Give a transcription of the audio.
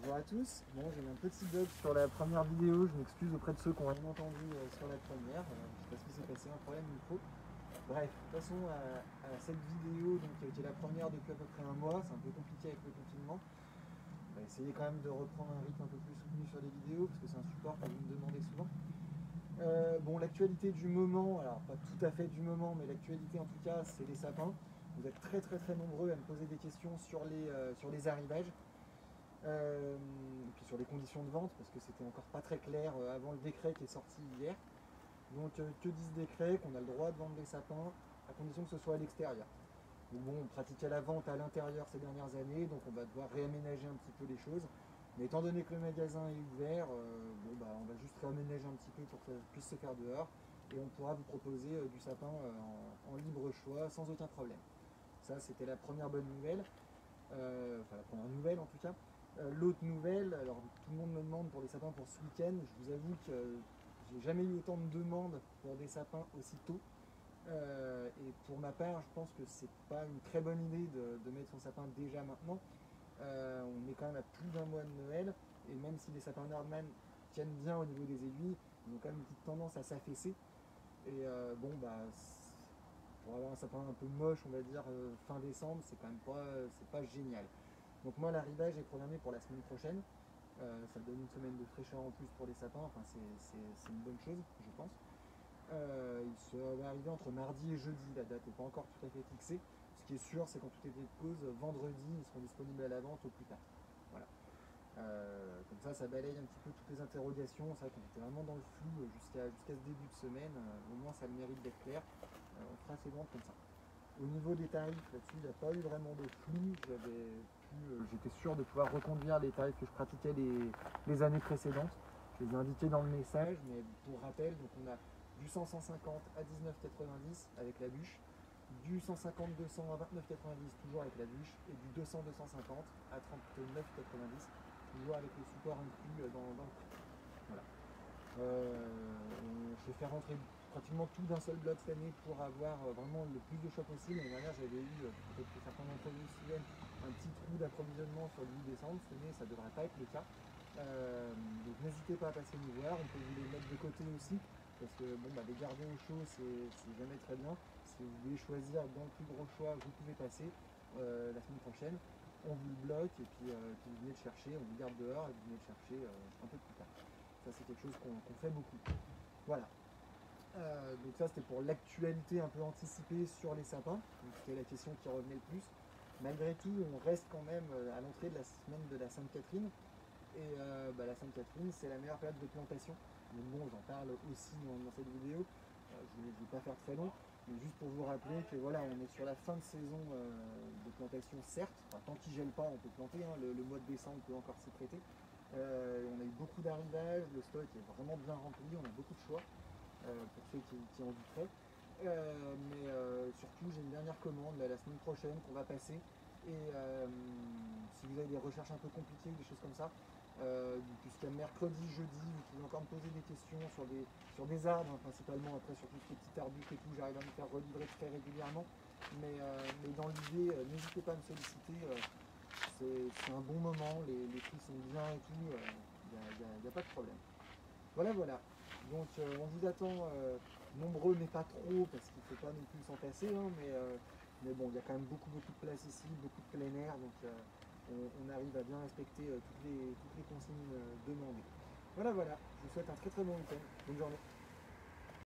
Bonjour à tous. Bon, j'ai eu un petit bug sur la première vidéo. Je m'excuse auprès de ceux qui ont rien entendu sur la première. Je sais pas ce qui s'est passé, un problème micro. Bref, passons à cette vidéo qui est la première depuis à peu près un mois. C'est un peu compliqué avec le confinement. On va essayer quand même de reprendre un rythme un peu plus soutenu sur les vidéos parce que c'est un support que vous me demandez souvent. Bon, l'actualité du moment, alors pas tout à fait du moment, mais l'actualité en tout cas, c'est les sapins. Vous êtes très nombreux à me poser des questions sur les arrivages. Et puis sur les conditions de vente, parce que c'était encore pas très clair avant le décret qui est sorti hier. Donc que dit ce décret? Qu'on a le droit de vendre des sapins à condition que ce soit à l'extérieur. Donc bon, on pratiquait la vente à l'intérieur ces dernières années, donc on va devoir réaménager un petit peu les choses. Mais étant donné que le magasin est ouvert, on va juste réaménager un petit peu pour que ça puisse se faire dehors. Et on pourra vous proposer du sapin en libre choix, sans aucun problème. Ça, c'était la première bonne nouvelle. Enfin, la première nouvelle en tout cas. L'autre nouvelle, alors tout le monde me demande pour les sapins pour ce week-end. Je vous avoue que j'ai jamais eu autant de demandes pour des sapins aussitôt. Et pour ma part, je pense que c'est pas une très bonne idée de mettre son sapin déjà maintenant. On est quand même à plus d'un mois de Noël, et même si les sapins Nordman tiennent bien au niveau des aiguilles, ils ont quand même une petite tendance à s'affaisser. Et pour avoir un sapin un peu moche, on va dire fin décembre, c'est quand même pas génial. Donc moi, l'arrivage est programmé pour la semaine prochaine. Ça donne une semaine de fraîcheur en plus pour les sapins. Enfin, c'est une bonne chose, je pense. Il va arriver entre mardi et jeudi. La date n'est pas encore tout à fait fixée. Ce qui est sûr, c'est qu'en tout état de cause, vendredi, ils seront disponibles à la vente au plus tard. Voilà. Comme ça balaye un petit peu toutes les interrogations. C'est vrai qu'on était vraiment dans le flou jusqu'à ce début de semaine. Au moins, ça a le mérite d'être clair. On fera ces ventes comme ça. Au niveau des tarifs, là-dessus, il n'y a pas eu vraiment de flou. J'étais sûr de pouvoir reconduire les tarifs que je pratiquais les années précédentes. Je les ai indiqués dans le message, mais pour rappel, donc on a du 100-150 à 19,90 avec la bûche, du 150-200 à 29,90 toujours avec la bûche, et du 200-250 à 39,90 toujours avec le support inclus dans le prix. Voilà. Je vais faire rentrer pratiquement tout d'un seul bloc cette année pour avoir vraiment le plus de choix possible. L'année dernière, j'avais eu, peut-être que certains d'entre vous se souviennent, un petit trou d'approvisionnement sur le 8 décembre. Cette année, ça ne devrait pas être le cas. Donc n'hésitez pas à passer nous voir. On peut vous les mettre de côté aussi, parce que les garder au chaud, c'est jamais très bien. Si vous voulez choisir dans le plus gros choix, vous pouvez passer la semaine prochaine. On vous le bloque et puis vous venez le chercher, on vous garde dehors et vous venez le chercher un peu plus tard. Ça, c'est quelque chose qu'on fait beaucoup. Voilà. Donc ça, c'était pour l'actualité un peu anticipée sur les sapins. C'était la question qui revenait le plus. Malgré tout, on reste quand même à l'entrée de la semaine de la Sainte-Catherine. Et la Sainte-Catherine, c'est la meilleure période de plantation. Donc bon, j'en parle aussi dans cette vidéo. Je ne vais pas faire très long, mais juste pour vous rappeler que voilà, on est sur la fin de saison de plantation, certes. Enfin, tant qu'il ne gèle pas, on peut planter. Hein. Le mois de décembre peut encore s'y prêter. On a eu beaucoup d'arrivages, le stock est vraiment bien rempli, on a beaucoup de choix pour ceux qui en douteraient. Surtout, j'ai une dernière commande la semaine prochaine qu'on va passer. Et si vous avez des recherches un peu compliquées ou des choses comme ça, jusqu'à mercredi, jeudi, vous pouvez encore me poser des questions sur des arbres, hein, principalement. Après, sur tout ce qui est petits arbustes et tout, j'arrive à me faire relivrer très régulièrement. Mais dans l'idée, n'hésitez pas à me solliciter. C'est un bon moment, les prix sont bien et tout, il n'y a pas de problème. Voilà. Donc on vous attend nombreux, mais pas trop, parce qu'il ne faut pas non plus s'en passer, hein, mais bon, il y a quand même beaucoup de place ici, beaucoup de plein air, donc on arrive à bien respecter toutes les consignes demandées. Voilà, je vous souhaite un très bon week-end. Bonne journée.